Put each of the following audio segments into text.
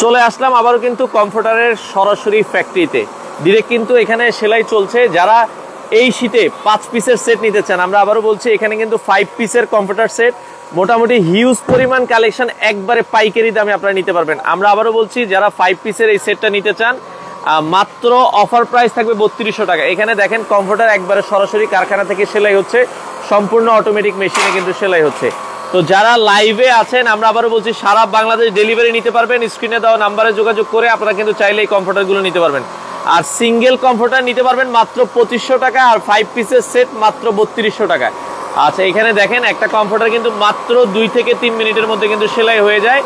চলে আসলাম আবারও কিন্তু কমফোর্টারের সরাসরি ফ্যাক্টরিতে। ডিরেক্ট কিন্তু এখানে সেলাই চলছে। যারা এই শীতে 5 পিসের সেট নিতে চান, আমরা আবারও বলছি এখানে কিন্তু 5 পিসের কমফোর্টার সেট, মোটামুটি হিউজ পরিমাণ কালেকশন, একবারে পাইকারি দামে আপনারা নিতে পারবেন। আমরা আবারও বলছি যারা 5 পিসের এই সেটটা নিতে চান, মাত্র অফার প্রাইস থাকবে 3200 টাকা। এখানে দেখেন কমফোর্টার একবারে সরাসরি কারখানা থেকে সেলাই হচ্ছে, সম্পূর্ণ অটোমেটিক মেশিনে কিন্তু সেলাই হচ্ছে। তো যারা লাইভে আছেন, আমরা আবারও বলছি সারা বাংলাদেশ ডেলিভারি নিতে পারবেন। স্ক্রিনে দেওয়া নাম্বারে যোগাযোগ করে আপনারা কিন্তু চাইলে এই কমফোর্টারগুলো নিতে পারবেন। আর সিঙ্গেল কমফোর্টার নিতে পারবেন মাত্র 2500 টাকা, আর 5 পিসের সেট মাত্র 3200 টাকা। আচ্ছা, এখানে দেখেন একটা কমফোর্টার কিন্তু মাত্র 2 থেকে 3 মিনিটের মধ্যে কিন্তু সেলাই হয়ে যায়।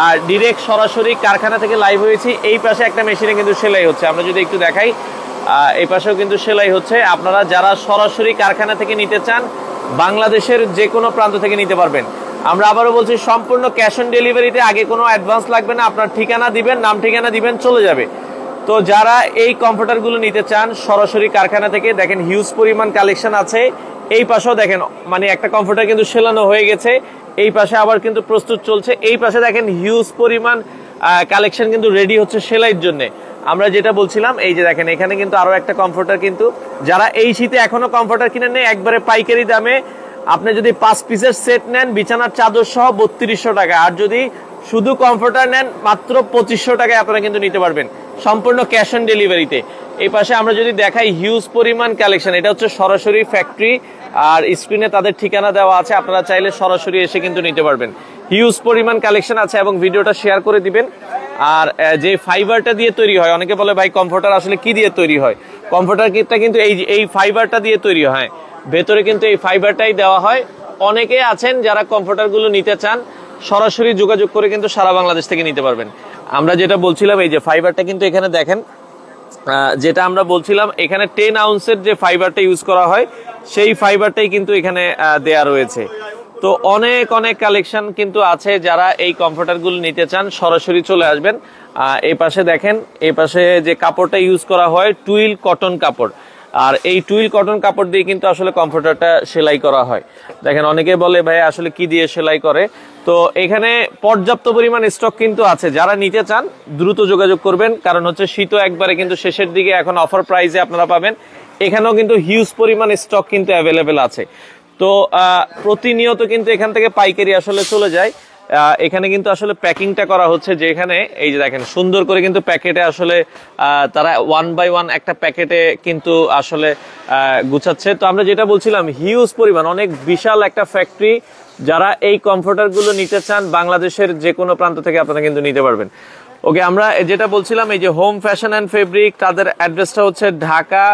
আর ডিরেক্ট সরাসরি কারখানা থেকে লাইভ হয়েছি। এই পাশে একটা মেশিনে কিন্তু সেলাই হচ্ছে, আমরা যদি একটু দেখাই, এই পাশেও কিন্তু সেলাই হচ্ছে। আপনারা যারা সরাসরি কারখানা থেকে নিতে চান, বাংলাদেশের যে কোনো প্রান্ত থেকে নিতে পারবেন। আমরা আবারও বলছি সম্পূর্ণ ক্যাশ অন ডেলিভারিতে, আগে কোনো অ্যাডভান্স লাগবে না। আপনার ঠিকানা দিবেন, নাম ঠিকানা দিবেন, চলে যাবে। তো যারা এই কমফোর্টারগুলো নিতে চান সরাসরি কারখানা থেকে, দেখেন হিউজ পরিমাণ কালেকশন আছে। এই পাশেও দেখেন, মানে একটা কমফোর্টার কিন্তু সেলানো হয়ে গেছে, এই পাশে আবার কিন্তু প্রস্তুত চলছে। এই পাশে দেখেন হিউজ পরিমাণ কালেকশন কিন্তু রেডি হচ্ছে সেলাইয়ের জন্য। আমরা যেটা বলছিলাম, এই যে দেখেন এখানে কিন্তু আরো একটা কমফোর্টার, কিন্তু যারা এই শীতে এখনো কমফোর্টার কিনে নেই একবারে পাইকারি দামে, আপনি যদি 5 পিসের সেট নেন বিছানার চাদর সহ 3200 টাকা, আর যদি শুধু কমফোর্টার নেন মাত্র 2500 টাকায় আপনারা কিন্তু নিতে পারবেন, সম্পূর্ণ ক্যাশ অন ডেলিভারিতে। এই পাশে আমরা যদি দেখাই হিউজ পরিমাণ কালেকশন, এটা হচ্ছে সরাসরি ফ্যাক্টরি, আর স্ক্রিনে তাদের ঠিকানা দেওয়া আছে, আপনারা চাইলে সরাসরি এসে কিন্তু নিতে পারবেন। হিউজ পরিমাণ কালেকশন আছে, এবং ভিডিওটা শেয়ার করে দিবেন। আর যে ফাইবারটা দিয়ে তৈরি হয়, অনেকে বলে ভাই কমফোর্টার আসলে কি দিয়ে তৈরি হয়, কমফোর্টার কিটটা কিন্তু এই ফাইবারটা দিয়ে তৈরি হয়, ভেতরে কিন্তু এই ফাইবারটাই দেওয়া হয়। অনেকে আছেন যারা কমফোর্টারগুলো নিতে চান, সরাসরি যোগাযোগ করে কিন্তু সারা বাংলাদেশ থেকে নিতে পারবেন। আমরা যেটা বলছিলাম, এই যে ফাইবারটা কিন্তু এখানে দেখেন, যেটা আমরা বলছিলাম এখানে 10 আউন্সের যে ফাইবারটা ইউজ করা হয়, সেই ফাইবারটাই কিন্তু এখানে দেয়া রয়েছে। তো অনেক অনেক কালেকশন কিন্তু আছে। যারা এই কমফোর্টারগুলো নিতে চান সরাসরি চলে আসবেন। এই পাশে দেখেন, এই পাশে যে কাপড়টা ইউজ করা হয় টুইল কটন কাপড়, আর এই টুইল কটন কাপড় দিয়ে কিন্তু আসলে কমফোর্টারটা সেলাই করা হয়। দেখেন অনেকে বলে ভাই আসলে কি দিয়ে সেলাই করে, তো এখানে পর্যাপ্ত পরিমাণ স্টক কিন্তু আছে। যারা নিতে চান দ্রুত যোগাযোগ করবেন, কারণ হচ্ছে শীত একবারে কিন্তু শেষের দিকে, এখন অফার প্রাইসে আপনারা পাবেন। এখানেও কিন্তু হিউজ পরিমাণ স্টক কিন্তু অ্যাভেলেবেল আছে। তো প্রতিনিয়ত কিন্তু এখান থেকে পাইকারি আসলে চলে যায়। এখানে কিন্তু আসলে প্যাকিংটা করা হচ্ছে, যে এখানে এই যে দেখেন সুন্দর করে কিন্তু প্যাকেটে আসলে তারা 1 বাই 1 একটা প্যাকেটে কিন্তু আসলে গুছাচ্ছে। তো আমরা যেটা বলছিলাম, হিউজ পরিমাণ, অনেক বিশাল একটা ফ্যাক্টরি। যারা এই কমফোর্টারগুলো নিতে চান বাংলাদেশের যে কোনো প্রান্ত থেকে আপনারা কিন্তু নিতে পারবেন। ওকে, আমরা যেটা বলছিলাম, এই যে হোম ফ্যাশন অ্যান্ড ফেব্রিক, তাদের অ্যাড্রেসটা হচ্ছে ঢাকা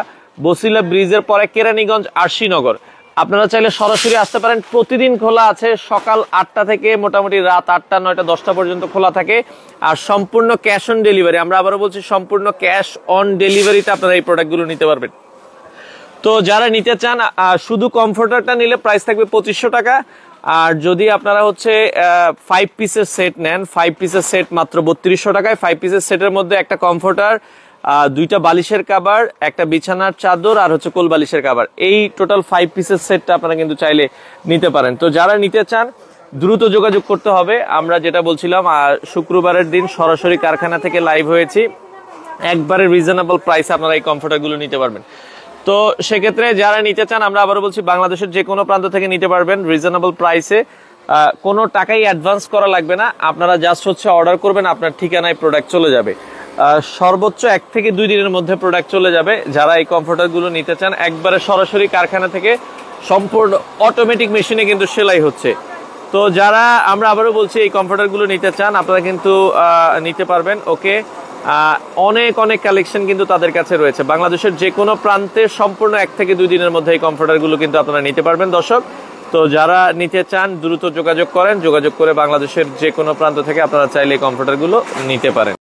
বসিলা ব্রিজের পরে কেরানীগঞ্জ আরশিনগর। আপনারা চাইলে সরাসরি আসতে পারেন। প্রতিদিন খোলা আছে, সকাল 8টা থেকে মোটামুটি রাত 8টা 9টা 10টা পর্যন্ত খোলা থাকে। আর সম্পূর্ণ ক্যাশ অন ডেলিভারি, আমরা আবারও বলছি সম্পূর্ণ ক্যাশ অন ডেলিভারিতে আপনারা এই প্রোডাক্টগুলো নিতে পারবেন। তো যারা নিতে চান, শুধু কমফোর্টারটা নিলে প্রাইস থাকবে 2500 টাকা। আর যদি আপনারা হচ্ছে 5 পিসের সেট নেন, 5 পিসের সেট মাত্র 3200 টাকায়। 5 পিসের সেটের মধ্যে একটা কমফোর্টার, 2টা বালিশের কাভার, একটা বিছানার চাদর, আর হচ্ছে কোল বালিশের কাভার, এই টোটাল 5 পিসের সেটটা আপনারা কিন্তু চাইলে নিতে পারেন। তো যারা নিতে চান দ্রুত যোগাযোগ করতে হবে। আমরা যেটা বলছিলাম, শুক্রবারের দিন সরাসরি কারখানা থেকে লাইভ হয়েছি, একবারে রিজনেবল প্রাইসে আপনারা এই কমফোর্টারগুলো নিতে পারবেন। তো সেক্ষেত্রে যারা নিতে চান, আমরা আবারও বলছি বাংলাদেশের যে কোনো প্রান্ত থেকে নিতে পারবেন রিজনেবল প্রাইসে। কোনো টাকাই অ্যাডভান্স করা লাগবে না, আপনারা জাস্ট হচ্ছে অর্ডার করবেন, আপনার ঠিকানায় প্রোডাক্ট চলে যাবে। সর্বোচ্চ 1 থেকে 2 দিনের মধ্যে প্রোডাক্ট চলে যাবে। যারা এই কমফোর্টারগুলো নিতে চান, একবারে সরাসরি কারখানা থেকে সম্পূর্ণ অটোমেটিক মেশিনে কিন্তু সেলাই হচ্ছে। তো যারা, আমরা আবারও বলছি, এই কমফোর্টারগুলো নিতে চান আপনারা কিন্তু নিতে পারবেন। ওকে, অনেক অনেক কালেকশন কিন্তু তাদের কাছে রয়েছে। বাংলাদেশের যে কোনো প্রান্তে সম্পূর্ণ 1 থেকে 2 দিনের মধ্যে এই কমফোর্টারগুলো কিন্তু আপনারা নিতে পারবেন দর্শক। তো যারা নিতে চান দ্রুত যোগাযোগ করেন, যোগাযোগ করে বাংলাদেশের যে কোনো প্রান্ত থেকে আপনারা চাইলে এই কমফোর্টারগুলো নিতে পারেন।